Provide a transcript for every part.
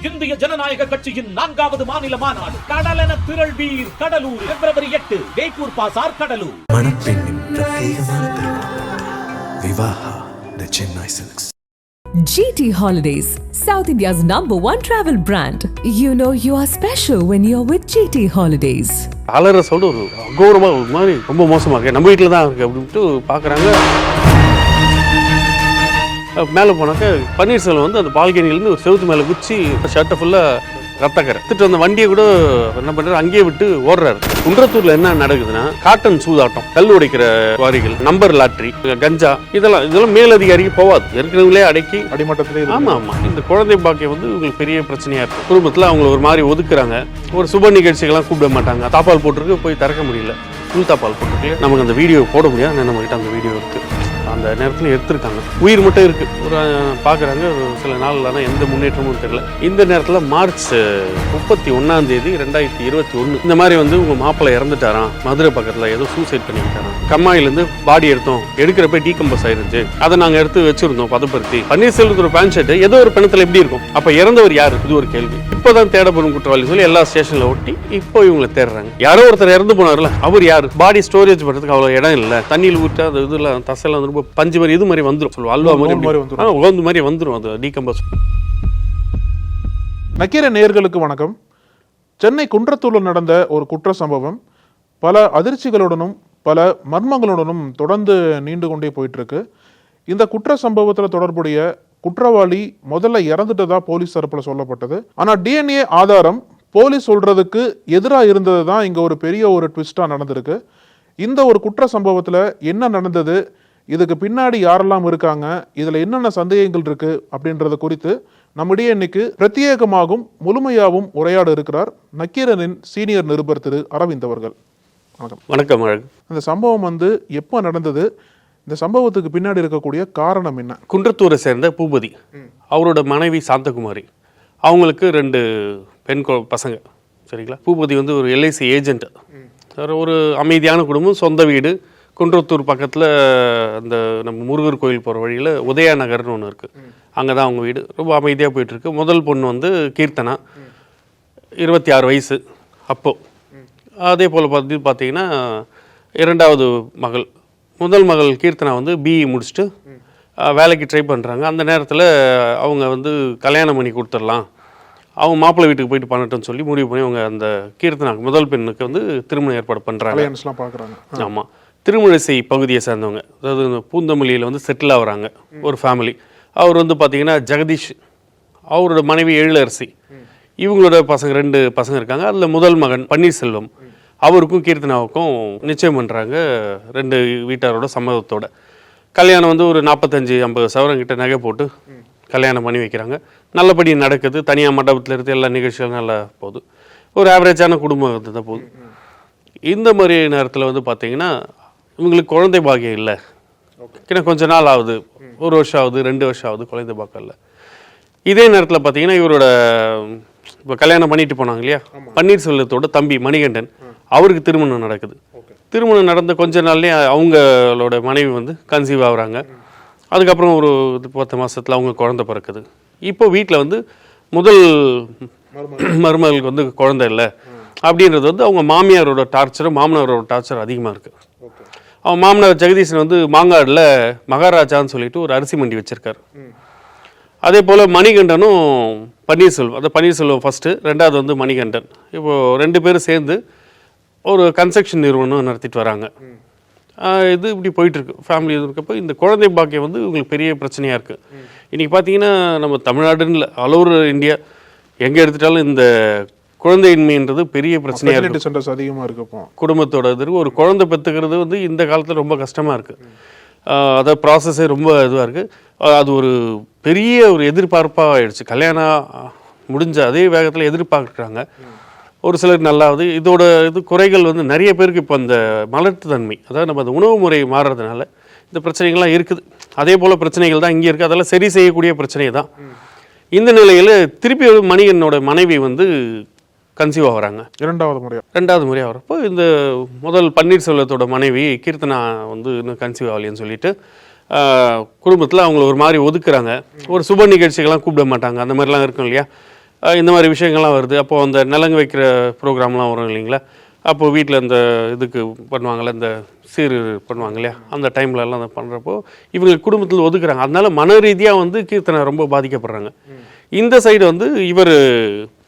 இந்திய ஜனநாயக கட்சியின் 4வது மாநில மாநாடு கடலென திரள் வீர் கடலூர் February 8 வேப்பூர் பாசார் கடலூர். மணப்பெண்ணின் பிரத்யேகமான திருமணம் Vivaha the Chennai silks. GT Holidays, South India's #1 travel brand. You know you are special when you're with GT Holidays. அலற சொல்லிட்டு ஒரு அகோரமாக ஒரு மாதிரி ரொம்ப மோசமாக இருக்கு, நம்ம வீட்டில் தான் இருக்குது அப்படின்ட்டு பார்க்குறாங்க. மேலே போனாக்க பன்னீர்செல்வம் வந்து அந்த பால்கனிலேருந்து ஒரு செவுத்து மேலே குச்சி ஷர்ட்டை ஃபுல்லாக ரத்தக்கரை திட்டு அந்த வண்டியை கூட என்ன பண்ணுறாரு, அங்கேயே விட்டு ஓடுறாரு. குன்றத்தூரில் என்ன நடக்குதுன்னா காட்டன் சூதாட்டம், கல் உடைக்கிற வாரிகள், நம்பர் லாட்ரி, கஞ்சா, இதெல்லாம் மேலதிகாரிக்கு போகாது, ஏற்கனவே அடக்கி அடிமட்டத்திலே. ஆமாம், இந்த குழந்தை பாக்கியம் வந்து உங்களுக்கு பெரிய பிரச்சனையாக இருக்கும். குடும்பத்தில் அவங்களை ஒரு மாதிரி ஒதுக்குறாங்க. ஒரு சுப நிகழ்ச்சிகள்லாம் கூப்பிட மாட்டாங்க. தாப்பால் போட்டிருக்கு, போய் திறக்க முடியல, புல் தாப்பால் போட்டிருக்கு. நமக்கு அந்த வீடியோ போட முடியாது, நம்மகிட்ட அந்த வீடியோ இருக்குது. அந்த நேரத்தில் எடுத்திருக்காங்க, உயிர் மட்டும் இருக்குது. ஒரு பார்க்குறாங்க, சில நாள் ஆனால் எந்த முன்னேற்றமும் தெரியல. இந்த நேரத்தில் மார்ச் 31 2021 இந்த மாதிரி வந்து உங்கள் மாப்பிள்ளை இறந்துட்டாராம், மதுரை பக்கத்தில் ஏதோ சூசைட் பண்ணிக்கிட்டாராம். கம்மாயிலேருந்து பாடி எடுத்தோம், எடுக்கிறப்ப டீகம்போஸ் ஆயிருந்துச்சு, அதை நாங்கள் எடுத்து வச்சிருந்தோம் பதப்படுத்தி. பன்னீர்செல்வத்தோட பேண்ட் ஷர்ட் ஏதோ ஒரு பிணத்தில் எப்படி இருக்கும், அப்போ இறந்தவர் யார், இது ஒரு கேள்வி. இப்போதான் தேடப்படும் குற்றவாளி சொல்லி எல்லா ஸ்டேஷனில் ஒட்டி இப்போ இவங்களை தேடுறாங்க. யாரோ ஒருத்தர் இறந்து போனார்ல, அவர் யார், பாடி ஸ்டோரேஜ் பண்ணுறதுக்கு அவ்வளோ இடம் இல்லை, தண்ணியில் விட்டு அந்த இதெல்லாம் தசைலாம் வந்து ரொம்ப பஞ்சு மாதிரி இது மாதிரி வந்துடும் சொல்லுவோம், அல்வா மாதிரி உகந்து மாதிரி வந்துடும், அது டீகம்போஸ். நக்கீர நேயர்களுக்கு வணக்கம். சென்னை குன்றத்தூரில் நடந்த ஒரு குற்ற சம்பவம் பல அதிர்ச்சிகளுடனும் பல மர்மங்களுடனும் தொடர்ந்து நீண்டு கொண்டே போயிட்டு இருக்கு. இந்த குற்ற சம்பவத்தில் தொடர்புடைய குற்றவாளி முதல்ல இறந்துட்டதா போலீஸ் தரப்பில் சொல்லப்பட்டது. ஆனால் டிஎன்ஏ ஆதாரம் போலீஸ் சொல்றதுக்கு எதிராக இருந்தது தான் இங்கே ஒரு பெரிய ஒரு ட்விஸ்டாக நடந்திருக்கு. இந்த ஒரு குற்ற சம்பவத்தில் என்ன நடந்தது, இதுக்கு பின்னாடி யாரெல்லாம் இருக்காங்க, இதில் என்னென்ன சந்தேகங்கள் இருக்கு அப்படின்றத குறித்து நம்மிடையே இன்னைக்கு பிரத்யேகமாகவும் முழுமையாகவும் உரையாட இருக்கிறார் நக்கீரனின் சீனியர் நிருபர் திரு அரவிந்த் அவர்கள். வணக்கம். வணக்கம். இந்த சம்பவம் வந்து எப்போ நடந்தது, இந்த சம்பவத்துக்கு பின்னாடி இருக்கக்கூடிய காரணம் என்ன? குன்றத்தூரை சேர்ந்த பூபதி, அவரோட மனைவி சாந்தகுமாரி, அவங்களுக்கு 2 பெண் பசங்க. சரிங்களா. பூபதி வந்து ஒரு LIC ஏஜென்ட். ஒரு அமைதியான குடும்பம், சொந்த வீடு, குன்றத்தூர் பக்கத்தில் அந்த நம்ம முருகர் கோயில் போகிற வழியில் உதயா நகர்னு ஒன்று இருக்குது, அங்கே தான் அவங்க வீடு. ரொம்ப அமைதியாக போயிட்டுருக்கு. முதல் பொண்ணு வந்து கீர்த்தனா, 26 வயசு அப்போது. அதே போல் பார்த்தீங்கன்னா 2வது மகள், முதல் மகள் கீர்த்தனா வந்து BE முடிச்சுட்டு வேலைக்கு ட்ரை பண்ணுறாங்க. அந்த நேரத்தில் அவங்க வந்து கல்யாணம் பண்ணி கொடுத்துடலாம், அவங்க மாப்பிள்ளை வீட்டுக்கு போயிட்டு பண்ணட்டும்னு சொல்லி முடிவு பண்ணி அவங்க அந்த கீர்த்தனாக்கு முதல் பெண்ணுக்கு வந்து திருமணம் ஏற்பாடு பண்ணுறாங்க. ஆமாம், திருமுழிசை பகுதியை சேர்ந்தவங்க, அதாவது பூந்தமல்லியில் வந்து செட்டில் ஆகுறாங்க ஒரு ஃபேமிலி. அவர் வந்து பார்த்திங்கன்னா ஜெகதீஷ், அவரோட மனைவி எழிலரசி, இவங்களோட பசங்க 2 பசங்க இருக்காங்க. அதில் முதல் மகன் பன்னீர்செல்வம், அவருக்கும் கீர்த்தனாவுக்கும் நிச்சயம் பண்ணுறாங்க 2 வீட்டாரோட சம்மதத்தோட. கல்யாணம் வந்து ஒரு 45-50 சவரம் கிட்ட நகை போட்டு கல்யாணம் பண்ணி வைக்கிறாங்க. நல்லபடி நடக்குது. தனியாக மண்டபத்தில் இருந்து எல்லா நிகழ்ச்சிகளும் நல்லா போகுது. ஒரு ஆவரேஜான குடும்பம் தான் போகுது. இந்த மாதிரி நேரத்தில் வந்து பார்த்திங்கன்னா இவங்களுக்கு குழந்தை பாக்கியம் இல்லை. ஏன்னா கொஞ்ச நாள் ஆகுது, 1 வருஷம் ஆகுது, 2 வருஷம் ஆகுது, குழந்தை பாக்கியம் இல்லை. இதே நேரத்தில் பார்த்தீங்கன்னா இவரோட இப்போ கல்யாணம் பண்ணிட்டு போனாங்க இல்லையா, பன்னீர்செல்வத்தோட தம்பி மணிகண்டன், அவருக்கு திருமணம் நடக்குது. திருமணம் நடந்த கொஞ்ச நாள்லேயே அவங்களோட மனைவி வந்து கன்சீவ் ஆகுறாங்க. அதுக்கப்புறம் ஒரு 10 மாதத்தில் அவங்க குழந்தை பிறக்குது. இப்போ வீட்டில் வந்து முதல் மருமகளுக்கு வந்து குழந்தை இல்லை அப்படின்றது வந்து அவங்க மாமியாரோட டார்ச்சரும் மாமனாரோட டார்ச்சர் அதிகமாக இருக்குது. அவன் மாமனார் ஜெகதீசன் வந்து மாங்காடில் மகாராஜான்னு சொல்லிட்டு ஒரு அரிசி மண்டி வச்சுருக்காரு. அதே போல் மணிகண்டனும் பன்னீர்செல்வம், அந்த பன்னீர்செல்வம் ஃபஸ்ட்டு, 2வது வந்து மணிகண்டன், இப்போது 2 பேரும் சேர்ந்து ஒரு கன்ஸ்ட்ரக்ஷன் நிறுவனம் நடத்திட்டு வராங்க. இது இப்படி போயிட்டுருக்கு ஃபேமிலி. இது இருக்கப்போ இந்த குழந்தை பாக்கியம் வந்து உங்களுக்கு பெரிய பிரச்சனையாக இருக்குது. இன்றைக்கி பார்த்தீங்கன்னா நம்ம தமிழ்நாடுன்னு இல்லை, ஆல் ஓவர் இந்தியா எங்கே எடுத்துட்டாலும் இந்த குழந்தையின்மைன்றது பெரிய பிரச்சனையாக இருக்குது. அதிகமாக இருக்கு குடும்பத்தோட இது. ஒரு குழந்தை பெற்றுக்கிறது வந்து இந்த காலத்தில் ரொம்ப கஷ்டமாக இருக்குது. அதாவது ப்ராசஸே ரொம்ப இதுவாக இருக்குது. அது ஒரு பெரிய ஒரு எதிர்பார்ப்பாக ஆகிடுச்சு. கல்யாணம் முடிஞ்ச அதே வேகத்தில் எதிர்பார்க்குறாங்க. ஒரு சிலருக்கு நல்லாவது. இதோட இது குறைகள் வந்து நிறைய பேருக்கு இப்போ அந்த மலட்டுத்தன்மை, அதாவது நம்ம அந்த உணவு முறை மாறுறதுனால இந்த பிரச்சனைகள்லாம் இருக்குது. அதே போல் பிரச்சனைகள் தான் இங்கே இருக்குது. அதெல்லாம் சரி செய்யக்கூடிய பிரச்சனை தான். இந்த நிலையில் திருப்பி மணிகனோட மனைவி வந்து கன்சீவ் ஆகிறாங்க. 2வது முறையாக வரப்போ இந்த முதல் பன்னீர்செல்வத்தோட மனைவி கீர்த்தனா வந்து இன்னும் கன்சீவ் ஆகலைன்னு சொல்லிட்டு குடும்பத்தில் அவங்கள ஒரு மாதிரி ஒதுக்குறாங்க. ஒரு சுப நிகழ்ச்சிகள்லாம் கூப்பிட மாட்டாங்க. அந்த மாதிரிலாம் இருக்கும் இல்லையா. இந்த மாதிரி விஷயங்கள்லாம் வருது. அப்போது அந்த நலங்கு வைக்கிற ப்ரோக்ராம்லாம் வரும் இல்லைங்களா, அப்போது வீட்டில் இந்த இதுக்கு பண்ணுவாங்கள்ல, இந்த சீர் பண்ணுவாங்க இல்லையா, அந்த டைம்லலாம் அதை பண்ணுறப்போ இவங்க குடும்பத்தில் ஒதுக்குறாங்க. அதனால மன ரீதியாக வந்து கீர்த்தனை ரொம்ப பாதிக்கப்படுறாங்க. இந்த சைடு வந்து இவர்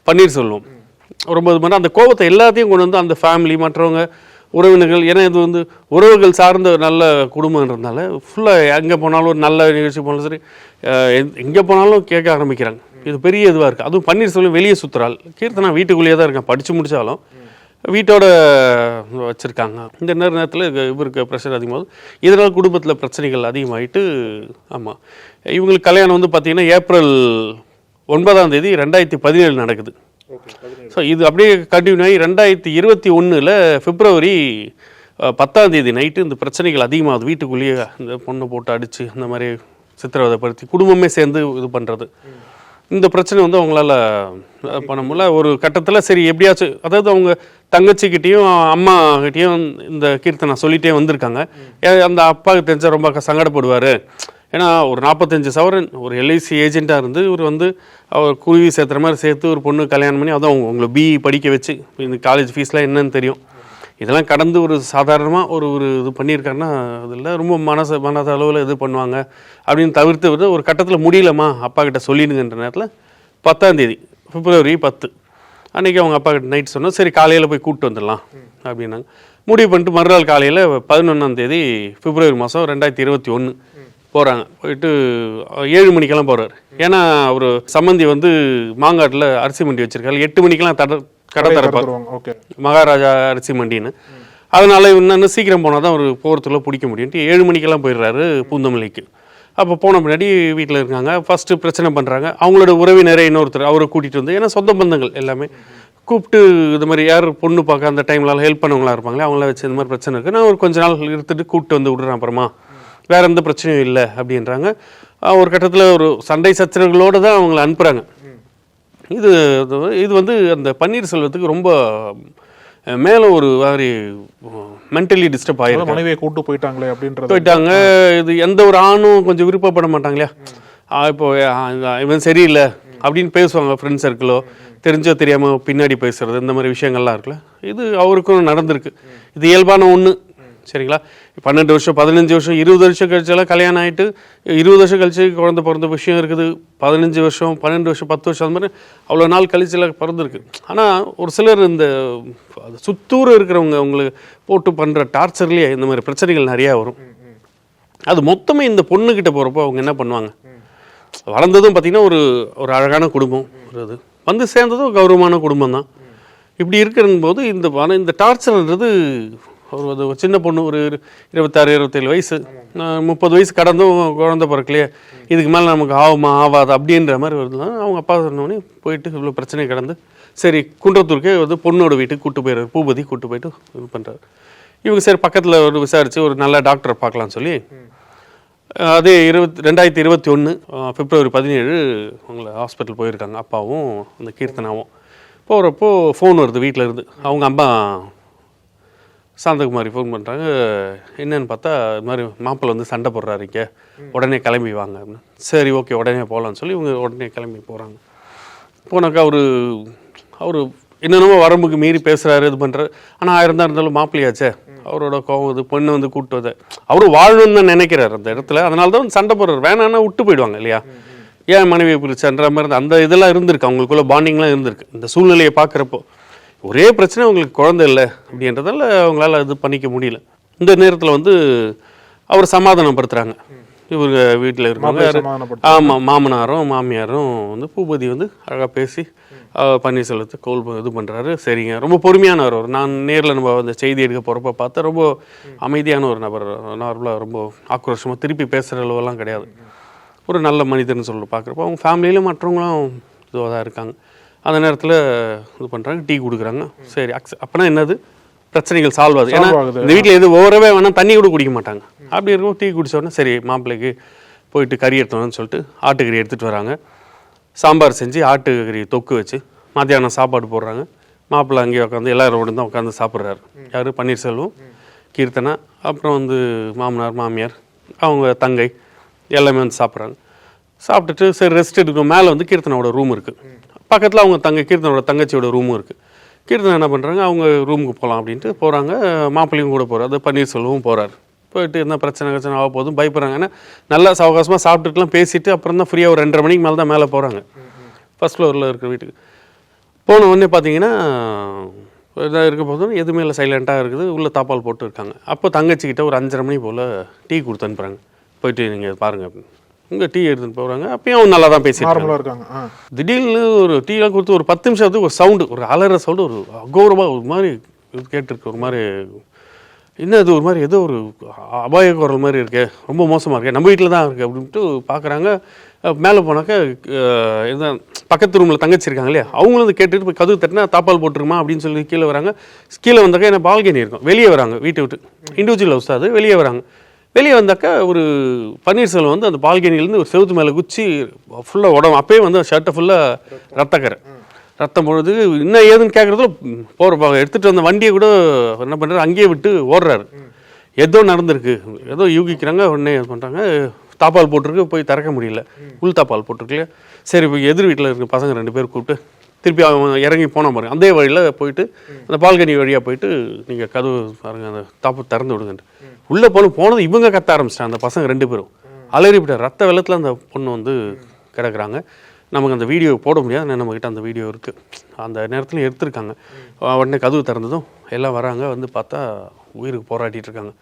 பன்னீர்செல்வம் ரொம்ப இது பண்ண அந்த கோபத்தை எல்லாத்தையும் கொண்டு வந்து அந்த ஃபேமிலி மற்றவங்க உறவினர்கள், ஏன்னா இது வந்து உறவுகள் சார்ந்த நல்ல குடும்பம்ன்றதுனால ஃபுல்லாக எங்கே போனாலும் ஒரு நல்ல நிகழ்ச்சி போனாலும் சரி எங்கே போனாலும் கேட்க ஆரம்பிக்கிறாங்க. இது பெரிய இதுவாக இருக்குது. அதுவும் பன்னீர்செல்வம் வெளியே சுற்றுறாள், கீர்த்தனா வீட்டுக்குள்ளேயே தான் இருக்கான், படித்து முடித்தாலும் வீட்டோட வச்சுருக்காங்க. இந்த நேரத்தில் இவருக்கு ப்ரெஷர் அதிகமாகுது. இதனால் குடும்பத்தில் பிரச்சனைகள் அதிகமாகிட்டு, ஆமாம் இவங்களுக்கு கல்யாணம் வந்து பார்த்திங்கன்னா ஏப்ரல் 9ஆம் தேதி 2017 நடக்குது. ஸோ இது அப்படியே கண்டினியூ ஆகி 2021 பிப்ரவரி 10ஆம் தேதி நைட்டு இந்த பிரச்சனைகள் அதிகமாகுது. வீட்டுக்குள்ளேயே இந்த பொண்ணை போட்டு அடித்து இந்த மாதிரி சித்திரவதைப்படுத்தி குடும்பமே சேர்ந்து இது பண்ணுறது. இந்த பிரச்சனை வந்து அவங்களால பண்ண முடியல. ஒரு கட்டத்தில் சரி எப்படியாச்சும், அதாவது அவங்க தங்கச்சிக்கிட்டேயும் அம்மாக்கிட்டேயும் இந்த கீர்த்தனா சொல்லிகிட்டே வந்திருக்காங்க. அந்த அப்பாவுக்கு தெரிஞ்சால் ரொம்ப சங்கடப்படுவார். ஏன்னா ஒரு 45 சவரன் ஒரு எல்ஐசி ஏஜெண்ட்டாக இருந்து இவர் வந்து அவர் குருவி சேர்த்துற மாதிரி சேர்த்து ஒரு பொண்ணு கல்யாணம் பண்ணி, அதுவும் அவங்களை பிஇ படிக்க வச்சு, இந்த காலேஜ் ஃபீஸ்லாம் என்னன்னு தெரியும், இதெல்லாம் கடந்து ஒரு சாதாரணமாக ஒரு இது பண்ணியிருக்காருன்னா அதில் ரொம்ப மனசு அளவில் இது பண்ணுவாங்க அப்படின்னு தவிர்த்து விட்டு ஒரு கட்டத்தில் முடியலம்மா அப்பா கிட்ட சொல்லிடுங்கன்ற நேரத்தில் 10ஆம் தேதி பிப்ரவரி 10 அன்றைக்கி அவங்க அப்பா கிட்ட நைட் சொன்னால் சரி காலையில் போய் கூப்பிட்டு வந்துடலாம் அப்படின்னாங்க. முடிவு பண்ணிட்டு மறுநாள் காலையில் 11ஆம் தேதி பிப்ரவரி மாதம் 2021 போகிறாங்க. போயிட்டு 7 மணிக்கெல்லாம் போகிறார். ஏன்னா அவர் சம்மந்தி வந்து மாங்காட்டில் அரிசி மண்டி வச்சுருக்காரு, 8 மணிக்கெல்லாம் கடை திறப்பார், மகாராஜா அரிசி மண்டின்னு. அதனால இன்னும் சீக்கிரம் போனால் தான் அவர் போகிறதுக்குள்ள பிடிக்க முடியும்ட்டு 7 மணிக்கெல்லாம் போயிடுறாரு பூந்தமல்லிக்கு. அப்போ போன முன்னாடி வீட்டில் இருக்காங்க. ஃபஸ்ட்டு பிரச்சனை பண்ணுறாங்க. அவங்களோட உறவினரை இன்னொருத்தர் அவரை கூட்டிகிட்டு வந்து, ஏன்னா சொந்த பந்தங்கள் எல்லாமே கூப்பிட்டு இது மாதிரி யார் பொண்ணு பார்க்க அந்த டைம்லாம் ஹெல்ப் பண்ணவங்களா இருப்பாங்களே அவங்கள வச்சு இந்த மாதிரி பிரச்சனை இருக்குது, நான் ஒரு கொஞ்ச நாள் எடுத்துகிட்டு கூப்பிட்டு வந்து விடுறேன், அப்புறமா வேறு எந்த பிரச்சனையும் இல்லை அப்படின்றாங்க. ஒரு கட்டத்தில் ஒரு சண்டை சச்சரவுகளோடு தான் அவங்கள அனுப்புகிறாங்க. இது வந்து அந்த பன்னீர்செல்வத்துக்கு ரொம்ப மேலே ஒரு மாதிரி மென்டலி டிஸ்டர்ப் ஆகிடும். மனைவியை கூட்டு போயிட்டாங்களே அப்படின்றது போயிட்டாங்க. இது எந்த ஒரு ஆணும் கொஞ்சம் விருப்பப்பட மாட்டாங்களா, இப்போ இவன் சரியில்லை அப்படின்னு பேசுவாங்க ஃப்ரெண்ட் சர்க்கிளோ, தெரிஞ்சோ தெரியாமல் பின்னாடி பேசுறது, இந்த மாதிரி விஷயங்கள்லாம் இருக்குல்ல, இது அவருக்கும் நடந்திருக்கு. இது இயல்பான ஒன்று. சரிங்களா, 12 வருஷம் 15 வருஷம் 20 வருஷம் கழிச்செல்லாம் கல்யாணம் ஆகிட்டு 20 வருஷம் கழிச்சு குழந்தை பிறந்த விஷயம் இருக்குது. 15 வருஷம் 12 வருஷம் 10 வருஷம் அந்த மாதிரி அவ்வளோ நாள் கழிச்செல்லாம் பிறந்திருக்கு. ஆனால் ஒரு சிலர் இந்த சுத்தூர் இருக்கிறவங்க அவங்களுக்கு போட்டு பண்ணுற டார்ச்சர்லேயே இந்த மாதிரி பிரச்சனைகள் நிறையா வரும். அது மொத்தமே இந்த பொண்ணுக்கிட்ட போகிறப்போ அவங்க என்ன பண்ணுவாங்க, வளர்ந்ததும் பார்த்திங்கன்னா ஒரு அழகான குடும்பம், ஒரு இது வந்து சேர்ந்ததும் கௌரவமான குடும்பம் தான். இப்படி இருக்கிற போது இந்த டார்ச்சர்ன்றது ஒரு சின்ன பொண்ணு ஒரு 26-27 வயசு, 30 வயசு கடந்தும் குழந்தை பிறக்கலையே, இதுக்கு மேலே நமக்கு ஆகுமா ஆகாது அப்படின்ற மாதிரி வருதுலாம். அவங்க அப்பா சொன்னோடனே போயிட்டு இவ்வளோ பிரச்சனை கடந்து சரி குன்றத்தூருக்கே வந்து பொண்ணோட வீட்டுக்கு கூப்பிட்டு போயிடுறாரு, பூபதி கூப்பிட்டு போயிட்டு இது பண்ணுறாரு. இவங்க சரி பக்கத்தில் ஒரு விசாரித்து ஒரு நல்ல டாக்டரை பார்க்கலான்னு சொல்லி அதே 2021 பிப்ரவரி 17 அவங்கள ஹாஸ்பிட்டல் போயிருக்காங்க, அப்பாவும் அந்த கீர்த்தனாவும். போகிறப்போ ஃபோன் வருது வீட்டில் இருந்து. அவங்க அம்மா சாந்தகுமாரி ஃபோன் பண்ணுறாங்க. என்னன்னு பார்த்தா இது மாதிரி மாப்பிள்ளை வந்து சண்டை போடுறாரு இங்கே, உடனே கிளம்பி வாங்க அப்படின்னு. சரி ஓகே உடனே போகலான்னு சொல்லி இவங்க உடனே கிளம்பி போகிறாங்க. போனாக்கா அவர் என்னென்னமோ வரம்புக்கு மீறி பேசுகிறாரு, இது பண்ணுறாரு. ஆனால் 1000 தான் இருந்தாலும் மாப்பிள்ளையாச்சே, அவரோட கோவம் இது பொண்ணு வந்து கூப்பிட்டு வந்த அவரும் வாழணும்னு தான் நினைக்கிறார் அந்த இடத்துல. அதனால தான் சண்டை போடுறாரு. வேணான்னா விட்டு போயிடுவாங்க இல்லையா, ஏன் மனைவியை பிரிச்சுன்ற மாதிரி அந்த இதெல்லாம் இருந்திருக்கு, அவங்களுக்குள்ள பாண்டிங்லாம் இருந்திருக்கு. இந்த சூழ்நிலையை பார்க்குறப்போ ஒரே பிரச்சனை அவங்களுக்கு குழந்தை இல்லை அப்படின்றதால அவங்களால இது பண்ணிக்க முடியல. இந்த நேரத்தில் வந்து அவர் சமாதானப்படுத்துகிறாங்க. இவங்க வீட்டில் இருக்கவங்க, ஆமாம் மாமனாரும் மாமியாரும் வந்து பூபதி வந்து அழகாக பேசி பன்னீர்செல்வத்தை கோல் இது பண்ணுறாரு. சரிங்க, ரொம்ப பொறுமையானவர். நான் நேரில் நம்ம அந்த செய்தி எடுக்க போகிறப்ப பார்த்தா ரொம்ப அமைதியான ஒரு நபர், நார்மலாக ரொம்ப ஆக்ரோஷமாக திருப்பி பேசுகிற அளவெல்லாம் கிடையாது. ஒரு நல்ல மனிதர்னு சொல்லி பார்க்குறப்போ அவங்க ஃபேமிலியிலும் மற்றவங்களும் இதுவாக தான் இருக்காங்க. அந்த நேரத்தில் இது பண்ணுறாங்க, டீ கொடுக்குறாங்க. சரி அப்போனா என்னது பிரச்சனைகள் சால்வ் ஆகுது. ஏன்னா இந்த வீட்டில் எது ஓரவே வேணால் தண்ணி கூட குடிக்க மாட்டாங்க. அப்படி இருக்கும். டீ குடித்தோடனே சரி மாப்பிள்ளைக்கு போயிட்டு கறி எடுத்தோன்னு சொல்லிட்டு ஆட்டுக்கறி எடுத்துகிட்டு வராங்க. சாம்பார் செஞ்சு ஆட்டுக்கறி தொக்கு வச்சு மத்தியானம் சாப்பாடு போடுறாங்க. மாப்பிள்ளை அங்கேயே உட்காந்து எல்லாரோட தான் உட்காந்து சாப்பிட்றாரு. யார் பன்னீர்செல்வம், கீர்த்தனா, அப்புறம் வந்து மாமனார் மாமியார் அவங்க தங்கை எல்லாமே வந்து சாப்பிட்றாங்க. சாப்பிட்டுட்டு சரி ரெஸ்ட் எடுக்கணும். மேலே வந்து கீர்த்தனாவோட ரூம் இருக்குது. பக்கத்தில் அவங்க கீர்த்தனோட தங்கச்சியோட ரூமும் இருக்குது. கீர்த்தனை என்ன பண்ணுறாங்க, அவங்க ரூமுக்கு போகலாம் அப்படின்ட்டு போகிறாங்க. மாப்பிள்ளையும் கூட போகிறார், அது பன்னீர்செல்வமும் போகிறார். போயிட்டு என்ன பிரச்சனை ஆக போதும் பயப்படுறாங்க. ஏன்னா நல்லா சவகாசமாக சாப்பிட்டுட்டுலாம் பேசிட்டு அப்புறம் தான் ஃப்ரீயாக ஒரு 2:30 மணிக்கு மேலே தான் மேலே போகிறாங்க. ஃபர்ஸ்ட் ஃப்ளோரில் இருக்கிற வீட்டுக்கு போன உடனே பார்த்தீங்கன்னா இதாக இருக்க போதும் எதுவுமே இல்லை, சைலண்ட்டாக இருக்குது. உள்ளே தாப்பால் போட்டு இருக்காங்க. அப்போ தங்கச்சிக்கிட்ட ஒரு 5:30 மணி போல் டீ கொடுத்து அனுப்புகிறாங்க. போயிட்டு நீங்கள் பாருங்கள் அப்படின்னு. இங்கே டீ எடுத்துகிட்டு போகிறாங்க. அப்பயும் அவங்க நல்லா தான் பேசிட்டு இருக்காங்க. திடீர்னு ஒரு டீலாம் கொடுத்து ஒரு 10 நிமிஷத்துக்கு ஒரு சவுண்டு, ஒரு அலற சவுண்டு, ஒரு அகௌரவமாக ஒரு மாதிரி கேட்டுருக்கு. ஒரு மாதிரி என்ன இது, ஒரு மாதிரி ஏதோ ஒரு அபாய குரல் மாதிரி இருக்கே, ரொம்ப மோசமாக இருக்கே, நம்ம வீட்டில் தான் இருக்குது அப்படின்ட்டு பார்க்குறாங்க. மேலே போனாக்கா இதுதான் பக்கத்து ரூமில் தங்கச்சி இருக்காங்க இல்லையா, அவங்களும் வந்து கேட்டுட்டு போய் கதவு தட்டினா தாப்பால் போட்டுருமா அப்படின்னு சொல்லி கீழே வராங்க. கீழே வந்தாக்கா என்ன பால்கனி இருக்கும், வெளியே வராங்க. வீட்டை விட்டு இண்டிவிஜுவல் ஹவுஸ் அது, வெளியே வராங்க. வெளியே வந்தாக்கா ஒரு பன்னீர்செல்வம் வந்து அந்த பால்கனிலேருந்து ஒரு செவுத்து மேலே குச்சி ஃபுல்லாக உடம்பு அப்பயே வந்து ஷர்ட்டை ஃபுல்லாக ரத்தக்கரை ரத்தம் பொழுது என்ன ஏதுன்னு கேட்குறதுல எடுத்துகிட்டு வந்த வண்டியை கூட என்ன பண்ணுறாரு, அங்கேயே விட்டு ஓடுறாரு. ஏதோ நடந்திருக்கு, ஏதோ யூகிக்கிறாங்க. உடனே இது பண்ணுறாங்க, தாப்பால் போட்டிருக்கு, போய் திறக்க முடியல, உள் தாப்பால் போட்டிருக்குல்லையா. சரி, இப்போ எதிர் வீட்டில் இருக்க பசங்க 2 பேர் கூப்பிட்டு திருப்பி அவன் இறங்கி போன பாருங்க. அதே வழியில் போயிட்டு அந்த பால்கனி வழியாக போயிட்டு நீங்கள் கதவு பாருங்கள், அந்த தாப்பு திறந்து விடுங்கன்ட்டு உள்ளே போனது இவங்க கத்த ஆரம்பிச்சிட்டாங்க. அந்த பசங்க 2 பேரும் அலறிவிட்டார். ரத்த வெள்ளத்தில் அந்த பொண்ணு வந்து கிடக்குறாங்க. நமக்கு அந்த வீடியோ போட முடியாது, நம்மக்கிட்ட அந்த வீடியோ இருக்குது. அந்த நேரத்தில் எடுத்திருக்காங்க. உடனே கதவு திறந்ததும் எல்லாம் வராங்க. வந்து பார்த்தா உயிருக்கு போராட்டிகிட்டு இருக்காங்க.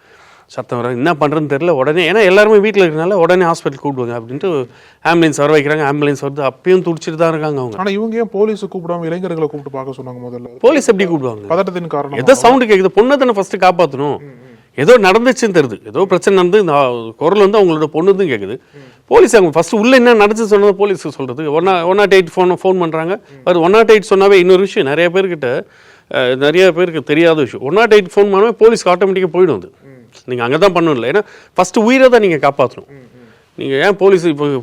சத்தம் வர என்ன பண்ணுறதுன்னு தெரியல. உடனே ஏன்னா எல்லாருமே வீட்டில் இருக்கிறனால உடனே ஹாஸ்பிட்டல் கூப்பிடுவாங்க அப்படின்ட்டு ஆம்புலன்ஸ் வர வைக்கிறாங்க. ஆம்புலன்ஸ் வருது, அப்பயும் துடிச்சிட்டு தான் இருக்காங்க அவங்க. ஆனால் இவங்க ஏன் போலீஸ் கூப்பிடாம இளைஞர்களை கூப்பிட்டு பார்க்க சொன்னாங்க முதல்ல? போலீஸ் எப்படி கூப்பிடுவாங்க? பதட்டத்தின் காரணம் ஏதோ சவுண்டு கேட்குது, பொண்ணை தானே ஃபஸ்ட்டு காப்பாற்றணும். ஏதோ நடந்துச்சுன்னு தெரியுது, ஏதோ பிரச்சனை நடந்து இந்த குரல் வந்து அவங்களோட பொண்ணு தான் கேட்குது. போலீஸ் அவங்க ஃபஸ்ட்டு உள்ளே என்ன நடந்துச்சு சொன்னது போலீஸுக்கு சொல்கிறது. 108 ஃபோன் பண்ணுறாங்க. அது 108 சொன்னாவே இன்னொரு விஷயம், நிறைய பேருக்கு தெரியாத விஷயம். 108 ஃபோன் பண்ணாவே போலீஸ்க்கு ஆட்டோமேட்டிக்காக போயிடும். அது நீங்கள் அங்கே தான் பண்ணணும் இல்லை, ஏன்னா ஃபஸ்ட்டு உயிரை தான் நீங்கள் காப்பாற்றணும். நீங்கள் ஏன்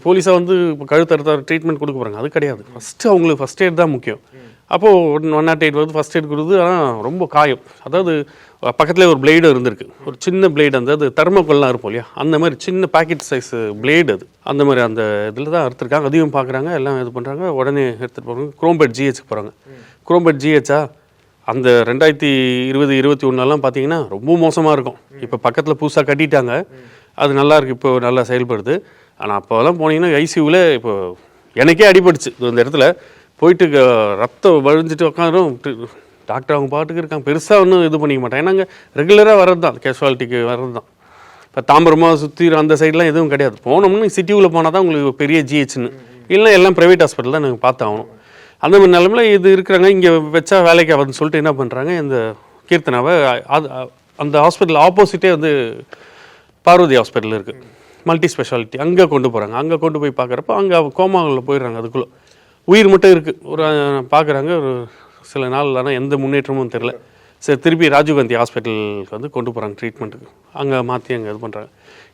போலீஸாக வந்து இப்போ கழுத்தறுத்த ட்ரீட்மெண்ட் கொடுக்க போகிறாங்க, அது கிடையாது. ஃபஸ்ட்டு அவங்களுக்கு ஃபஸ்ட் எய்ட் தான் முக்கியம். அப்போது 108 வந்து ஃபஸ்ட் எய்ட் கொடுத்து, ஆனால் ரொம்ப காயம். அதாவது பக்கத்தில் ஒரு பிளேடு இருந்திருக்கு, ஒரு சின்ன பிளேடு, அது தெர்மோக்கோல்லாம் இருப்போம் இல்லையா, அந்த மாதிரி சின்ன பாக்கெட் சைஸ் பிளேடு. அது அந்த மாதிரி அந்த இதில் தான் எடுத்துருக்காங்க. அதையும் பார்க்குறாங்க, எல்லாம் இது பண்ணுறாங்க. உடனே எடுத்துகிட்டு போகிறாங்க. குரோம்பேட் ஜிஹெச்சுக்கு போகிறாங்க. குரோம்பேட் ஜிஹெச்சா அந்த 2020-21 பார்த்தீங்கன்னா ரொம்ப மோசமாக இருக்கும். இப்போ பக்கத்தில் புதுசாக கட்டிட்டாங்க, அது நல்லா இருக்குது, இப்போ நல்லா செயல்படுது. ஆனால் அப்போலாம் போனீங்கன்னா ஐசியூவில் இப்போ எனக்கே அடிபட்டுச்சு. இந்த இடத்துல போயிட்டு ரத்தம் வழிஞ்சிட்டு உட்காந்துரும். டாக்டர் அவங்க பாட்டுக்கு இருக்காங்க, பெருசாக ஒன்றும் இது பண்ணிக்க மாட்டாங்க. ஏன்னா அங்கே ரெகுலராக வர்றது தான், கேஷுவாலிட்டிக்கு வர்றது தான். இப்போ தாம்பரமாக சுற்றி அந்த சைட்லாம் எதுவும் கிடையாது. போனோம்னு சிட்டியில் போனால் தான் உங்களுக்கு பெரிய ஜிஹெச்னு, இல்லைன்னா எல்லாம் ப்ரைவேட் ஹாஸ்பிட்டல் தான் நாங்கள் பார்த்தாகணும். அந்த மாதிரி நிலமையில் இது இருக்கிறாங்க. இங்கே வச்சா வேலைக்கு ஆகுதுன்னு சொல்லிட்டு என்ன பண்ணுறாங்க, இந்த கீர்த்தனாவை அந்த ஹாஸ்பிட்டல் ஆப்போசிட்டே வந்து பார்வதி ஹாஸ்பிட்டல் இருக்குது, மல்டி ஸ்பெஷாலிட்டி, அங்கே கொண்டு போகிறாங்க. அங்கே கொண்டு போய் பார்க்குறப்ப அங்கே கோமாவில் போயிடுறாங்க. அதுக்குள்ளே உயிர் மட்டும் இருக்குது. ஒரு பார்க்குறாங்க, ஒரு சில நாள் ஆனால் எந்த முன்னேற்றமும் தெரில. சரி, திருப்பி ராஜீவ்காந்தி ஹாஸ்பிட்டலுக்கு வந்து கொண்டு போகிறாங்க ட்ரீட்மெண்ட்டுக்கு. அங்கே மாற்றி அங்கே இது பண்ணுறாங்க.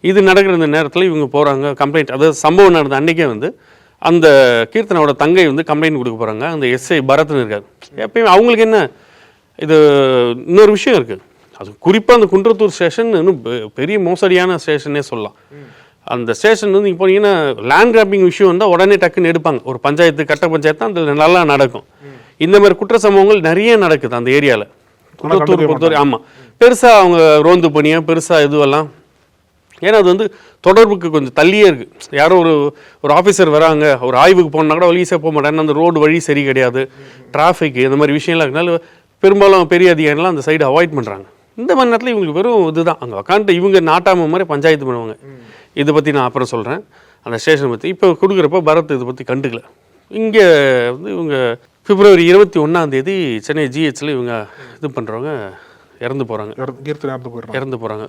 இது நடக்கிற இந்த நேரத்தில் இவங்க போகிறாங்க கம்ப்ளைண்ட். அதாவது சம்பவம் நடந்த அன்றைக்கே வந்து அந்த கீர்த்தனோட தங்கை வந்து கம்ப்ளைண்ட் கொடுக்க போகிறாங்க. அந்த எஸ்ஐ பரத்னு இருக்காரு. எப்பயுமே அவங்களுக்கு என்ன இது இன்னொரு விஷயம் இருக்குது. அது குறிப்பாக அந்த குன்றத்தூர் ஸ்டேஷன் இன்னும் பெரிய மோசடியான ஸ்டேஷனே சொல்லலாம். அந்த ஸ்டேஷன் வந்து இப்போ போனீங்கன்னா லேண்ட் கிராப்பிங் விஷயம் வந்தால் உடனே டக்குன்னு எடுப்பாங்க. ஒரு பஞ்சாயத்து, கட்ட பஞ்சாயத்து தான் அந்த நல்லா நடக்கும். இந்த மாதிரி குற்ற சம்பவங்கள் நிறைய நடக்குது அந்த ஏரியாவில். குன்றத்தூர் பொறுத்தவரை ஆமாம், பெருசாக அவங்க ரோந்து பணியாக பெருசாக இதுவெல்லாம், ஏன்னா அது வந்து தொடர்புக்கு கொஞ்சம் தள்ளியே இருக்குது. யாரோ ஒரு ஆஃபீஸர் வராங்க, ஒரு ஆய்வுக்கு போனால் கூட ஈஸியாக போக மாட்டாங்க. அந்த ரோடு வழி சரி கிடையாது, டிராஃபிக், இந்த மாதிரி விஷயம்லாம் இருக்கனால பெரும்பாலும் பெரிய அதிகாரிலாம் அந்த சைடு அவாய்ட் பண்ணுறாங்க. இந்த மாதிரி நேரத்தில் இவங்களுக்கு வெறும் இதுதான், அங்கே உட்காந்துட்டு இவங்க நாட்டாம மாதிரி பஞ்சாயத்து பண்ணுவாங்க. இதை பற்றி நான் அப்புறம் சொல்கிறேன், அந்த ஸ்டேஷனை பற்றி. இப்போ கொடுக்குறப்ப பரத் இதை பற்றி கண்டுக்கல. இங்கே வந்து இவங்க பிப்ரவரி 21 சென்னை ஜிஹெச்சில் இவங்க இது பண்ணுறவங்க இறந்து போகிறாங்க.